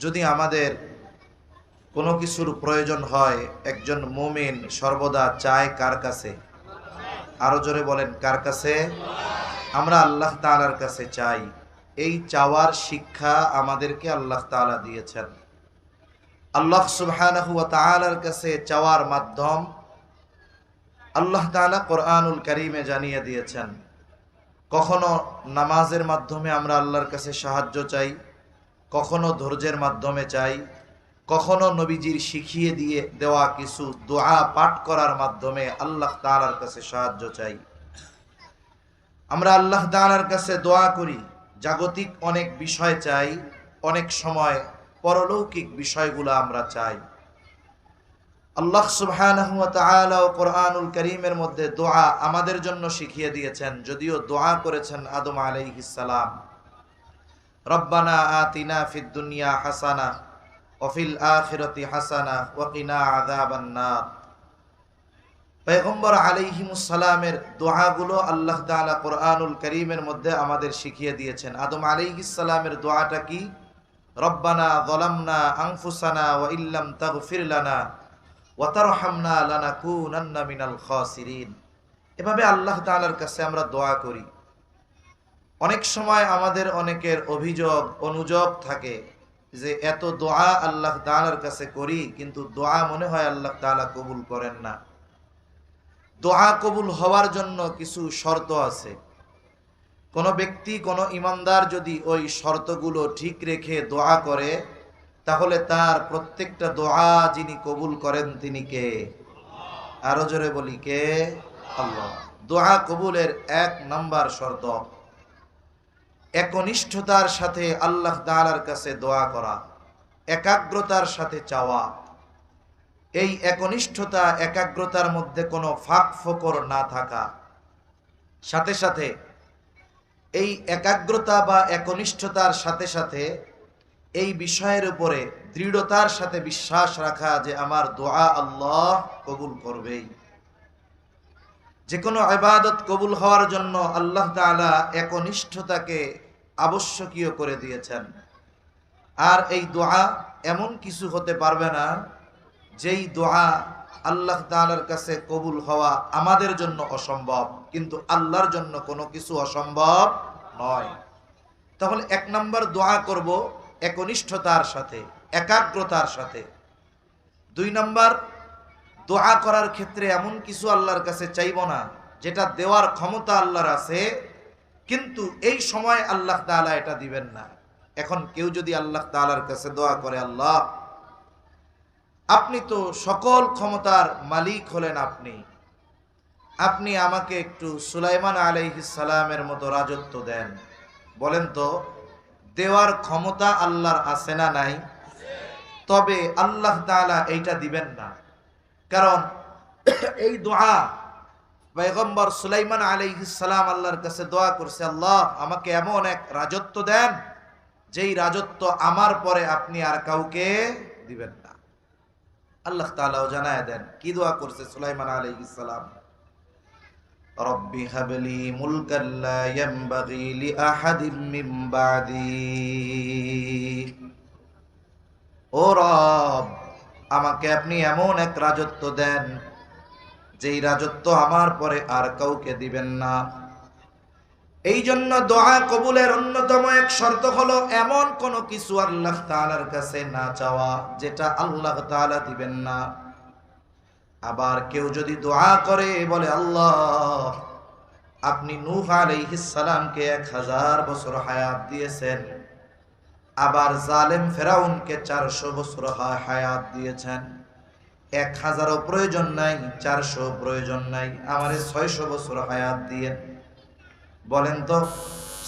যদি আমাদের কোনো কিছুর প্রয়োজন হয়, একজন মুমিন সর্বদা চায় কার কাছে? আরো জোরে বলেন, কার কাছে? আমরা আল্লাহ তাআলার কাছে চাই। এই চাওয়ার শিক্ষা আমাদেরকে আল্লাহ তাআলা দিয়েছেন। আল্লাহ সুবহানাহু ওয়া তাআলার কাছে চাওয়ার মাধ্যম আল্লাহ তাআলা কোরআনুল কারীমে জানিয়ে দিয়েছেন। কখনো নামাজের মাধ্যমে আমরা আল্লাহর কাছে সাহায্য চাই, কখনো ধৈর্যের মাধ্যমে চাই, কখনো নবীজির শিখিয়ে দিয়ে দেওয়া কিছু দোয়া পাঠ করার মাধ্যমে আল্লাহ তাআলার কাছে সাহায্য চাই। আমরা আল্লাহ তাআলার কাছে দোয়া করি, জাগতিক অনেক বিষয় চাই, অনেক সময় পরলৌকিক বিষয়গুলো আমরা চাই। আল্লাহ সুবহানাহু ওয়া তাআলা কোরআনুল কারীমের মধ্যে দোয়া আমাদের জন্য শিখিয়ে দিয়েছেন, যদিও দোয়া করেছেন আদম আলাইহিস সালাম। রব্বানা আতিনা ফিদ দুনিয়া হাসানা ওয়া ফিল আখিরাতি হাসানা ওয়া কিনা আযাবান নার। পয়গম্বর আলাইহিমুস সালামের দোয়াগুলো আল্লাহ তাআলা কোরআনুল কারীমের মধ্যে আমাদের শিখিয়ে দিয়েছেন। আদম আলাইহিস সালামের দোয়াটা কি? রব্বানা যালামনা আনফুসানা ওয়া ইল্লাম তাগফির লানা ওয়া তারহামনা লানাকুনান্না মিনাল খাসিরিন। এভাবে আল্লাহ তাআলার কাছে আমরা দোয়া করি। অনেক সময় আমাদের অনেকের অভিযোগ অনুযোগ থাকে যে এত দোয়া আল্লাহ তাআলার কাছে করি, কিন্তু দোয়া মনে হয় আল্লাহ তাআলা কবুল করেন না। দোয়া কবুল হওয়ার জন্য কিছু শর্ত আছে। কোন ব্যক্তি, কোন ইমানদার যদি ওই শর্তগুলো ঠিক রেখে দোয়া করে, তাহলে তার প্রত্যেকটা দোয়া যিনি কবুল করেন তিনি কে? আরো জোরে বলি, কে? আল্লাহ। দোয়া কবুলের 1 নাম্বার শর্ত একনিষ্ঠতার সাথে আল্লাহ তাআলার কাছে দোয়া করা, একাগ্রতার সাথে চাওয়া। এই একনিষ্ঠতা, একাগ্রতার মধ্যে কোনো ফাঁক ফোকর না থাকা, সাথে সাথে এই একাগ্রতা বা একনিষ্ঠতার সাথে সাথে এই বিষয়ের উপরে দৃঢ়তার সাথে বিশ্বাস রাখা যে আমার দোয়া আল্লাহ কবুল করবেই। যে কোনো ইবাদত কবুল হওয়ার জন্য আল্লাহ তাআলা একনিষ্ঠতাকে আবশ্যকীয় করে দিয়েছেন। আর এই দোয়া এমন কিছু হতে পারবে না যেই দোয়া আল্লাহ তাআলার কাছে কবুল হওয়া আমাদের জন্য অসম্ভব, কিন্তু আল্লাহর জন্য কোনো কিছু অসম্ভব নয়। তাহলে 1 নম্বর দোয়া করব একনিষ্ঠতার সাথে, একাগ্রতার সাথে। 2 নম্বর, দোয়া করার ক্ষেত্রে এমন কিছু আল্লাহর কাছে চাইব না যেটা দেওয়ার ক্ষমতা আল্লাহর আছে, কিন্তু এই সময় আল্লাহ তাআলা এটা দিবেন না। এখন কেউ যদি আল্লাহ তাআলার কাছে দোয়া করে, আল্লাহ আপনি তো সকল ক্ষমতার মালিক হলেন, আপনি আমাকে একটু সুলাইমান আলাইহিস সালামের মতো রাজত্ব দেন। বলেন তো, দেওয়ার ক্ষমতা আল্লাহর আছে না নাই? তবে আল্লাহ তাআলা এইটা দিবেন না, কারণ এই দোয়া পয়গম্বর সুলাইমান আলাইহিস সালাম আল্লাহর কাছে দোয়া করছে, আল্লাহ আমাকে এমন এক রাজত্ব দেন যেই রাজত্ব আমার পরে আপনি আর কাউকে দিবেন না। আল্লাহ তাআলাও জানায় দেন, কি দোয়া করছে সুলাইমান আলাইহিস সালাম? রব্বি হাবলি মুলকান লা ইয়ানবাগি লিআহাদিম মিন বাদি। ও রব, আমাকে আপনি এমন এক রাজত্ব দেন যেই রাজত্ব আমার পরে আর কাউকে দিবেন না। এই জন্য দোয়া কবুলের অন্যতম এক শর্ত হলো এমন কোন কিছু আল্লাহ তাআলার কাছে না চাওয়া যেটা আল্লাহ তাআলা দিবেন না। আবার কেউ যদি দোয়া করে বলে, আল্লাহ আপনি নূহ আলাইহিস সালামকে 1000 বছর হায়াত দিয়েছেন, আবার জালেম ফেরাউনকে 400 বছর হায়াত দিয়েছেন, 1000ও প্রয়োজন নাই, 400 প্রয়োজন নাই, আমারে 600 বছর হায়াত দিয়েন। বলেন তো,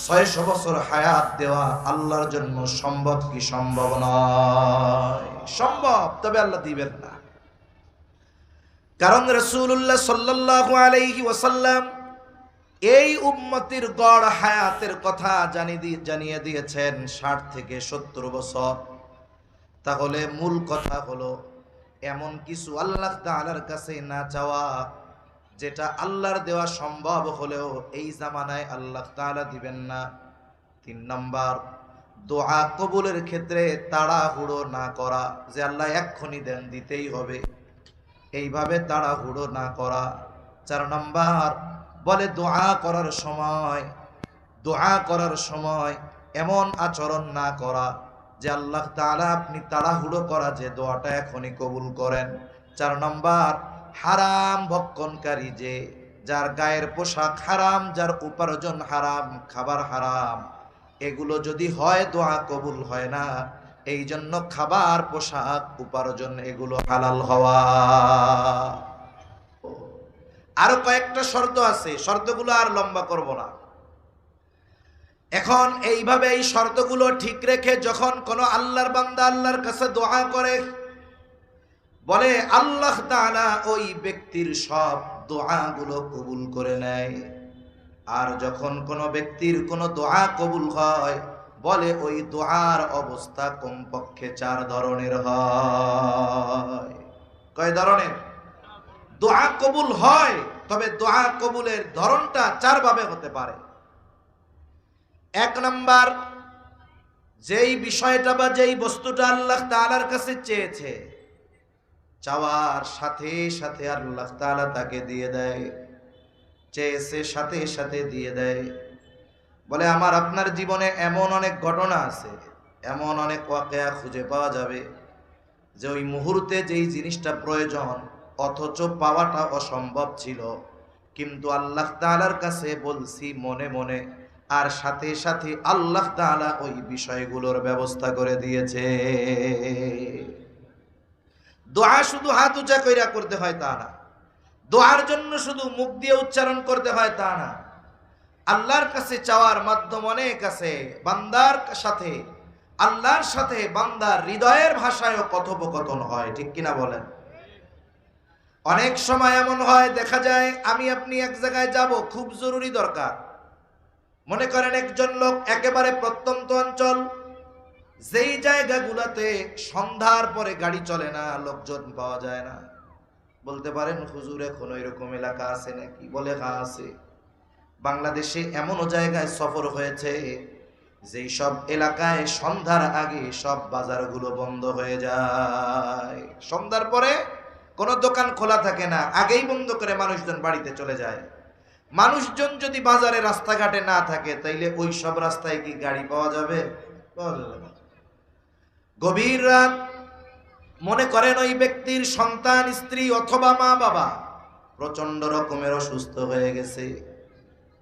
600 বছর হায়াত দেওয়া আল্লাহর জন্য সম্ভব কি সম্ভব নয়? সম্ভব, তবে আল্লাহ দিবেন না। কারণ রাসূলুল্লাহ সাল্লাল্লাহু আলাইহি ওয়াসাল্লাম এই উম্মতির গড় হায়াতের কথা জানিয়ে দিয়েছেন 60 থেকে 70 বছর। তাহলে মূল কথা হলো এমন কিছু আল্লাহ তাআলার কাছে না চাওয়া যেটা আল্লাহর দেওয়া সম্ভব হলেও এই জামানায় আল্লাহ তাআলা দিবেন না। 3 নাম্বার, দোয়া কবুলের ক্ষেত্রে তাড়াহুড়ো না করা, যে আল্লাহ এক্ষুনি দেন দিতেই হবে, এইভাবে তাড়াহুড়ো না করা। 4 নাম্বার বলে দোয়া করার সময় এমন আচরণ না করা যে আল্লাহ তাআলা আপনি তাড়াহুড়ো করা যে দোয়াটা এখনই কবুল করেন। 4 নাম্বার হারাম ভক্ষণকারী, যে যার গায়ের পোশাক হারাম, যার উপার্জন হারাম, খাবার হারাম, এগুলো যদি হয় দোয়া কবুল হয় না। এই জন্য খাবার, পোশাক, উপার্জন এগুলো হালাল হওয়া। আরো কয়েকটা শর্ত আছে, শর্তগুলো আর লম্বা করব না। এখন এইভাবে এই শর্তগুলো ঠিক রেখে যখন কোনো আল্লাহর বান্দা আল্লাহর কাছে দোয়া করে, বলে আল্লাহ তাআলা ওই ব্যক্তির সব দোয়াগুলো কবুল করে নেয়। আর যখন কোনো ব্যক্তির কোনো দোয়া কবুল হয়, বলে ওই দোয়ার অবস্থা কমপক্ষে 4 ধরনের হয়। কয় ধরনের? দোয়া কবুল হয়, তবে দোয়া কবুলের ধরনটা 4 ভাবে হতে পারে। 1 নাম্বার, যেই বিষয়টা বা যেই বস্তুটা আল্লাহ তাআলার কাছে চেয়েছে, চাওয়ার সাথে সাথে আল্লাহ তাআলা তাকে দিয়ে দেয়। চেয়েছে সাথে সাথে দিয়ে দেয়। বলে আমার আপনার জীবনে এমন অনেক ঘটনা আছে, এমন অনেক ওয়াকিয়া খুঁজে পাওয়া যাবে যে ওই মুহূর্তে যেই জিনিসটা প্রয়োজন অথচ পাওয়াটা অসম্ভব ছিল, কিন্তু আল্লাহ তাআলার কাছে বলছি মনে মনে, আর সাথে সাথে আল্লাহ তাআলা ওই বিষয়গুলোর ব্যবস্থা করে দিয়েছে। দোয়া শুধু হাত উঁচা কইরা করতে হয় তা না, দোয়ার জন্য শুধু মুখ দিয়ে উচ্চারণ করতে হয় তা না। আল্লাহর কাছে চাওয়ার মাধ্যম অনেক আছে। বান্দার সাথে, আল্লাহর সাথে বান্দার হৃদয়ের ভাষায়ও কথোপকথন হয়, ঠিক কিনা বলেন? অনেক সময় এমন হয়, দেখা যায় আমি আপনি এক জায়গায় যাব, খুব জরুরি দরকার। মনে করেন একজন লোক একেবারে প্রত্যন্ত অঞ্চল, যেই জায়গাগুলোতে সন্ধ্যার পরে গাড়ি চলে না, লোকজন পাওয়া যায় না। বলতে পারেন হুজুর এখন এরকম এলাকা আছে নাকি? বলে হ্যাঁ আছে। বাংলাদেশে এমনও জায়গায় সফর হয়েছে যেই সব এলাকায় সন্ধ্যার আগে সব বাজারগুলো বন্ধ হয়ে যায়। সন্ধ্যার পরে কোনো দোকান খোলা থাকে না, আগেই বন্ধ করে মানুষজন বাড়িতে চলে যায়। মানুষজন যদি বাজারে রাস্তাঘাটে না থাকে, তাইলে ওই সব রাস্তায় কি গাড়ি পাওয়া যাবে? পাওয়া যাবে না। গভীর রাত, মনে করেন ওই ব্যক্তির সন্তান, স্ত্রী অথবা মা বাবা প্রচন্ড রকমের অসুস্থ হয়ে গেছে,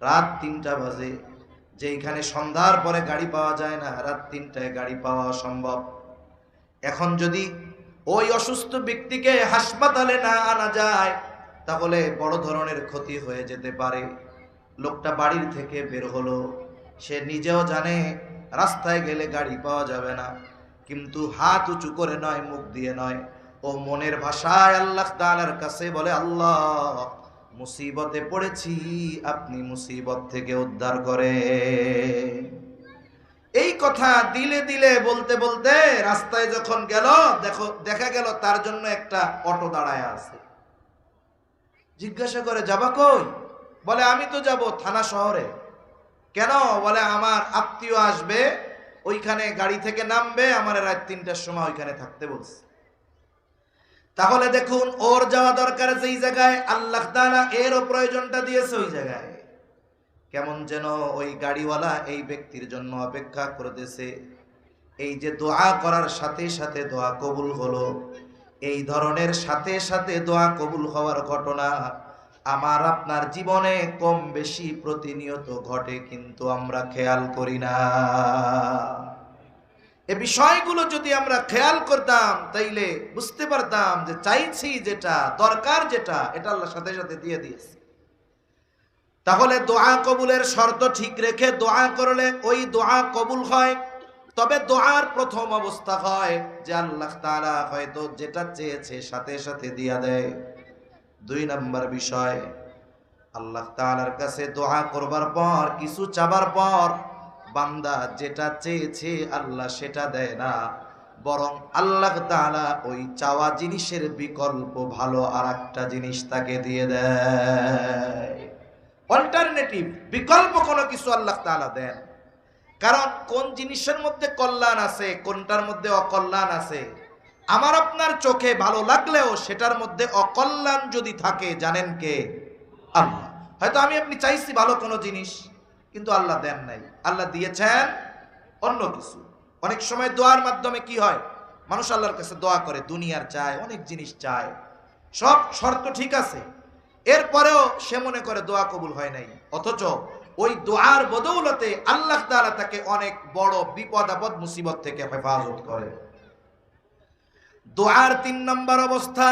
রাত 3টা বাজে, যেখানে সন্ধ্যার পরে গাড়ি পাওয়া যায় না, রাত 3টায় গাড়ি পাওয়া অসম্ভব। এখন যদি ওই অসুস্থ ব্যক্তিকে হাসপাতালে না আনা যায়, তাহলে বড় ধরনের ক্ষতি হয়ে যেতে পারে। লোকটা বাড়ির থেকে বের হলো, সে নিজেও জানে রাস্তায় গেলে গাড়ি পাওয়া যাবে না, কিন্তু হাত উঁচু করে নয়, মুখ দিয়ে নয়, ও মনের ভাষায় আল্লাহ তাআলার কাছে বলে, আল্লাহ মুসিবতে পড়েছি, আপনি মুসিবত থেকে উদ্ধার করে। এই কথা দিলে দিলে বলতে বলতে রাস্তায় যখন গেল, দেখা গেল তার জন্য একটা অটো দাঁড়ায় আছে। জিজ্ঞাসা করে যাবা কই? বলে আমি তো যাব থানা শহরে। কেন? বলে আমার আত্মীয় আসবে, ওইখানে গাড়ি থেকে নামবে, আমার রাত 3টার সময় ওইখানে থাকতে বলছে। তাহলে দেখুন, ওর যাওয়া দরকার যেই জায়গায়, আল্লাহ তাআলা এরও প্রয়োজনটা দিয়েছে ওই জায়গায়। কেমন যেন ওই গাড়িওয়ালা এই ব্যক্তির জন্য অপেক্ষা করতেছে। এই যে দোয়া করার সাথে সাথে দোয়া কবুল হলো, এই ধরনের সাথে সাথে দোয়া কবুল হওয়ার ঘটনা আমার আপনার জীবনে কম বেশি প্রতিনিয়ত ঘটে, কিন্তু আমরা খেয়াল করি না। এই বিষয়গুলো যদি আমরা খেয়াল করতাম, তাইলে বুঝতে পারতাম যে চাইছি যেটা, দরকার যেটা, এটা আল্লাহর সাথে সাথে দিয়ে দিয়েছে। তাহলে দোয়া কবুলের শর্ত ঠিক রেখে দোয়া করলে ওই দোয়া কবুল হয়। তবে দোয়ার প্রথম অবস্থা হয় যে আল্লাহ তাআলা হয়তো যেটা চেয়েছে সাথে সাথে দিয়া দেয়। 2 নাম্বার বিষয়, আল্লাহ তাআলার কাছে দোয়া করবার পর, কিছু চাবার পর বান্দা যেটা চেয়েছে আল্লাহ সেটা দেয় না, বরং আল্লাহ তাআলা ওই চাওয়া জিনিসের বিকল্প ভালো আরেকটা জিনিস তাকে দিয়ে দেয়। অল্টারনেটিভ, বিকল্প কোনো কিছু আল্লাহ তাআলা দেন। কারণ কোন জিনিসের মধ্যে কল্যাণ আছে, কোনটার মধ্যে অকল্যাণ আছে, আমার আপনার চোখে ভালো লাগলেও সেটার মধ্যে অকল্যাণ যদি থাকে, জানেন কে? আল্লাহ। হয়তো আমি আপনি চাইছি ভালো কোনো জিনিস, কিন্তু আল্লাহ দেন নাই, আল্লাহ দিয়েছেন অন্য কিছু। অনেক সময় দোয়ার মাধ্যমে কি হয়, মানুষ আল্লাহর কাছে দোয়া করে, দুনিয়ার চায়, অনেক জিনিস চায়, সব শর্ত ঠিক আছে, এরপরেও সে মনে করে দোয়া কবুল হয় নাই। অথচ ওই দোয়ার বদৌলতে আল্লাহ তাআলা তাকে অনেক বড় বিপদ আপদ মুসিবত থেকে হেফাজত করে। দোয়ার ৩ নম্বর অবস্থা,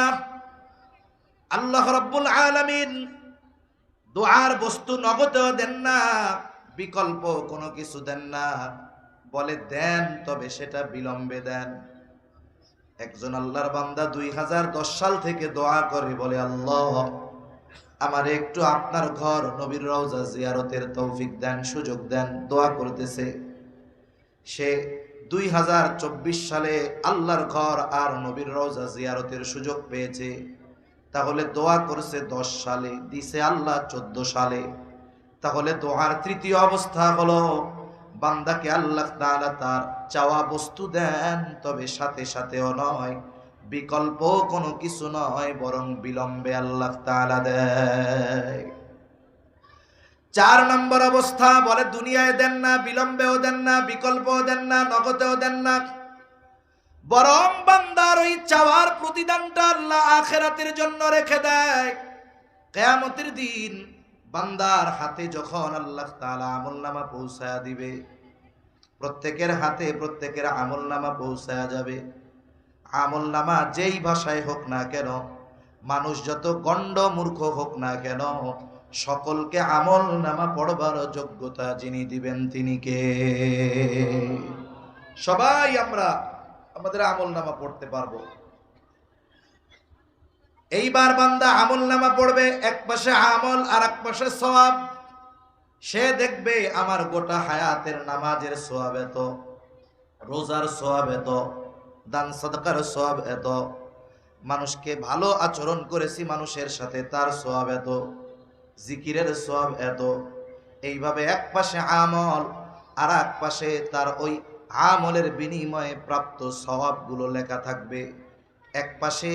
আল্লাহ রাব্বুল আলামিন দোয়ার বস্তু নগদেও দেন না, বিকল্প কোনো কিছু দেন না, বলে দেন তবে সেটা বিলম্বে দেন। একজন আল্লাহর বান্দা 2010 সাল থেকে দোয়া করে, বলে আল্লাহ আমার একটু আপনার ঘর নবীর রওজা জিয়ারতের তৌফিক দেন, সুযোগ দেন। দোয়া করতেছে, সে 2024 সালে আল্লাহর ঘর আর নবীর রওজা জিয়ারতের সুযোগ পেয়েছে। তাহলে দোয়া করছে 10 সালে, দিছে আল্লাহ 14 সালে। তাহলে দোয়ার তৃতীয় অবস্থা হলো বান্দাকে আল্লাহ তাআলা তার চাওয়া বস্তু দেন, তবে সাথে সাথেও নয়, বিকল্প কোনো কিছু নয়, বরং বিলম্বে আল্লাহ তাআলা দেয়। 4 নম্বর অবস্থা, বলে দুনিয়ায় দেন না, বিলম্বেও দেন না, বিকল্পও দেন না, নগদেও দেন না, বরং বান্দার ওই চাওয়ার প্রতিদানটা আল্লাহ আখিরাতের জন্য রেখে দেয়। কিয়ামতের দিন বান্দার হাতে যখন আল্লাহ তাআলা আমলনামা পৌঁছায়া দিবে, প্রত্যেকের হাতে প্রত্যেকের আমলনামা পৌঁছায়া যাবে। আমলনামা যেই ভাষায় হোক না কেন, মানুষ যত গণ্ড মূর্খ হোক না কেন, সকলকে আমলনামা পড়বার যোগ্যতা যিনি দিবেন তিনি কে? সবাই আমরা আমাদের আমলনামা পড়তে পারবো। এইবার বান্দা আমলনামা পড়বে, এক পাশে আমল আর এক পাশে সওয়াব। সে দেখবে আমার গোটা হায়াতের নামাজের সওয়াব এত, রোজার সওয়াব এত, দান সাদকার সওয়াব এত, মানুষকে ভালো আচরণ করেছি মানুষের সাথে তার সওয়াব এত, জিকিরের সওয়াব এত। এইভাবে এক পাশে আমল আর এক পাশে তার ওই আমলের বিনিময়ে প্রাপ্ত সওয়াবগুলো লেখা থাকবে। এক পাশে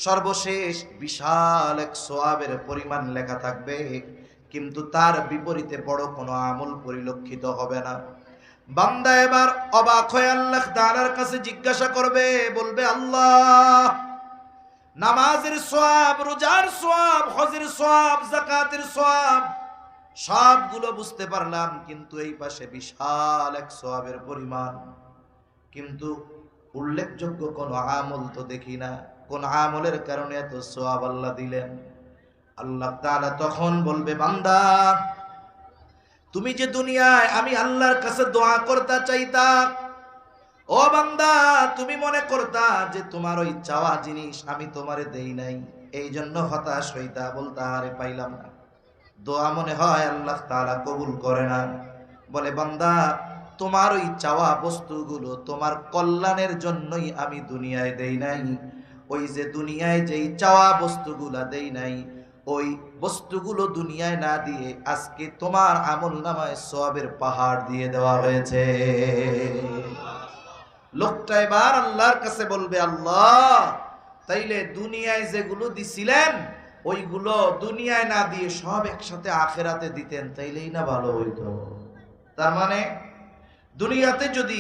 সর্বশেষ বিশাল এক সওয়াবের পরিমাণ লেখা থাকবে, কিন্তু তার বিপরীতে বড় কোনো আমল পরিলক্ষিত হবে না। বান্দা এবার অবাক হয়ে আল্লাহ তাআলার কাছে জিজ্ঞাসা করবে, বলবে আল্লাহ নামাজের সওয়াব, রোজার সওয়াব, হজের সওয়াব, যাকাতের সওয়াব সবগুলো বুঝতে পারলাম, কিন্তু এই পাশে বিশাল এক সওয়াবের পরিমাণ, কিন্তু উল্লেখযোগ্য কোন আমল তো দেখি না, কোন আমলের কারণে এত সওয়াব আল্লাহ দিলেন? আল্লাহ তাআলা তখন বলবে, বান্দা তুমি যে দুনিয়ায় আমি আল্লাহর কাছে দোয়া করতে চাইতা, ও বান্দা তুমি মনে করতা যে তোমার ওই চাওয়া জিনিস আমি তোমারে দেই নাই, এই জন্য হতাশ হইতা, বলতা আরে পাইলাম না, দোয়া মনে হয় আল্লাহ তাআলা কবুল করে না। বলে বান্দা তোমার ওই চাওয়া বস্তুগুলো তোমার কল্যাণের জন্যই আমি দুনিয়ায় দেই নাই। ওই যে দুনিয়ায় যেই চাওয়া বস্তুগুলা দেই নাই, ওই বস্তুগুলো দুনিয়ায় না দিয়ে আজকে তোমার আমলনামায় সওয়াবের পাহাড় দিয়ে দেওয়া হয়েছে। লোকটা এবার আল্লাহর কাছে বলবে, আল্লাহ তাইলে দুনিয়ায় যেগুলো দিছিলেন ওইগুলো দুনিয়ায় না দিয়ে সব একসাথে আখিরাতে দিতেন, তাইলেই না ভালো হইতো। তার মানে দুনিয়াতে যদি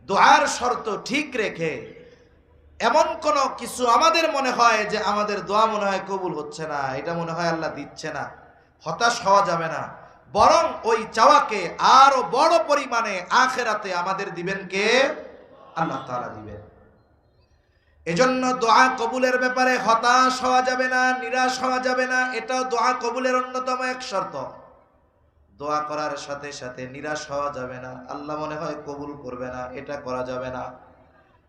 দোয়ার শর্ত ঠিক রেখে এমন কোন কিছু আমাদের মনে হয় যে আমাদের দোয়া মনে হয় কবুল হচ্ছে না, এটা মনে হয় আল্লাহ দিচ্ছে না, হতাশ হওয়া যাবে না, বরং ওই চাওয়াকে আরো বড় পরিমাণে আখিরাতে আমাদের দিবেন কে? আল্লাহ তাআলা দিবেন। এজন্য দোয়া কবুলের ব্যাপারে হতাশ হওয়া যাবে না, নিরাশ হওয়া যাবে না, এটাও দোয়া কবুলের অন্যতম এক শর্ত। দোয়া করার সাথে সাথে নিরাশ হওয়া যাবে না, আল্লাহ মনে হয় কবুল করবে না, এটা করা যাবে না।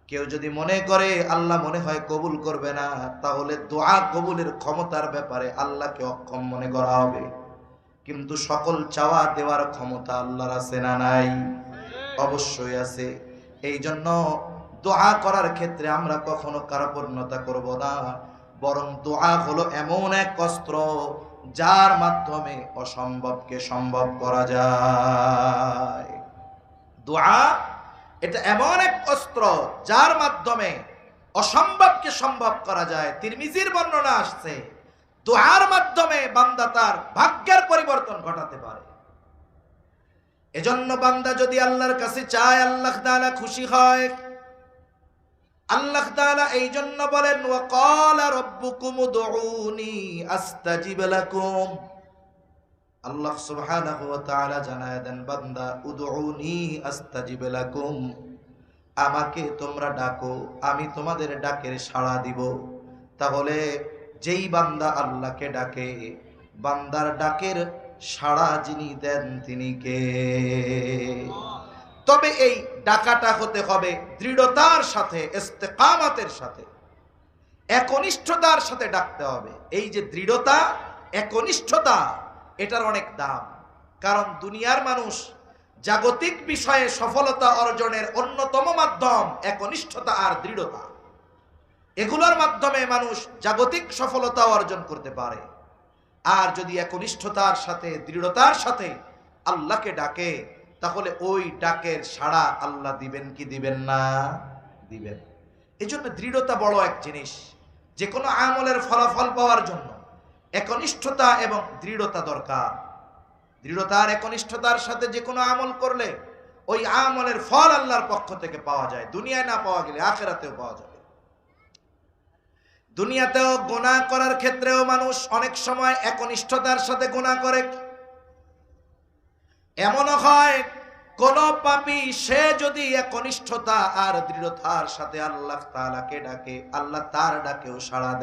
কেউ যদি মনে করে আল্লাহ মনে হয় কবুল করবে না, তাহলে দোয়া কবুলের ক্ষমতার ব্যাপারে আল্লাহকে অক্ষম মনে করা হবে। কিন্তু সকল চাওয়া দেওয়ার ক্ষমতা আল্লাহর আছে না নাই? অবশ্যই আছে। এই জন্য দোয়া করার ক্ষেত্রে আমরা কখনো কার্পণ্যতা করব না, বরং দোয়া হলো এমন এক অস্ত্র যার মাধ্যমে অসম্ভবকে সম্ভব করা যায়। দোয়া এটা এমন এক অস্ত্র যার মাধ্যমে অসম্ভবকে সম্ভব করা যায়। তিরমিজির বর্ণনা আসছে, দোয়ার মাধ্যমে বান্দা তার ভাগ্যের পরিবর্তন ঘটাতে পারে। এজন্য বান্দা যদি আল্লাহর কাছে চায়, আল্লাহ তাআলা খুশি হয়। আল্লাহ তাআলা এই জন্য বলেন, ওয়া ক্বালা রাব্বুকুম উদউনি আস্তাজিব লাকুম। আল্লাহ সুবহানাহু ওয়া তাআলা জানায় দেন, বান্দা উদউনি আস্তাজিব লাকুম, আমাকে তোমরা ডাকো, আমি তোমাদের ডাকের সাড়া দিব। তাহলে যেই বান্দা আল্লাহকে ডাকে, বান্দার ডাকের সাড়া যিনি দেন তিনি কে? তবে এই ডাকাটা হতে হবে দৃঢ়তার সাথে, ইস্তেকামাতের সাথে, একনিষ্ঠতার সাথে ডাকতে হবে। এই যে দৃঢ়তা, একনিষ্ঠতা, এটার অনেক দাম। কারণ দুনিয়ার মানুষ জাগতিক বিষয়ে সফলতা অর্জনের অন্যতম মাধ্যম একনিষ্ঠতা আর দৃঢ়তা। এগুলোর মাধ্যমে মানুষ জাগতিক সফলতা অর্জন করতে পারে। আর যদি একনিষ্ঠতার সাথে, দৃঢ়তার সাথে আল্লাহকে ডাকে, তাহলে ওই ডাকের সাড়া আল্লাহ দিবেন কি দিবেন না? দিবেন। এই জন্য দৃঢ়তা বড় এক জিনিস। যে কোনো আমলের ফলাফল পাওয়ার জন্য একনিষ্ঠতা এবং দৃঢ়তা দরকার। দৃঢ়তা আর একনিষ্ঠতার সাথে যে কোনো আমল করলে ওই আমলের ফল আল্লাহর পক্ষ থেকে পাওয়া যায়। দুনিয়ায় না পাওয়া গেলে আখিরাতেও পাওয়া যাবে। দুনিয়াতেও গুনাহ করার ক্ষেত্রেও মানুষ অনেক সময় একনিষ্ঠতার সাথে গুনাহ করে। এমনও হয় কোন পাপী সে যদি একনিষ্ঠতা আর দৃঢ়তার সাথে আল্লাহ তাআলাকে ডাকে, আল্লাহ তার ডাকেও সাড়া দেয়।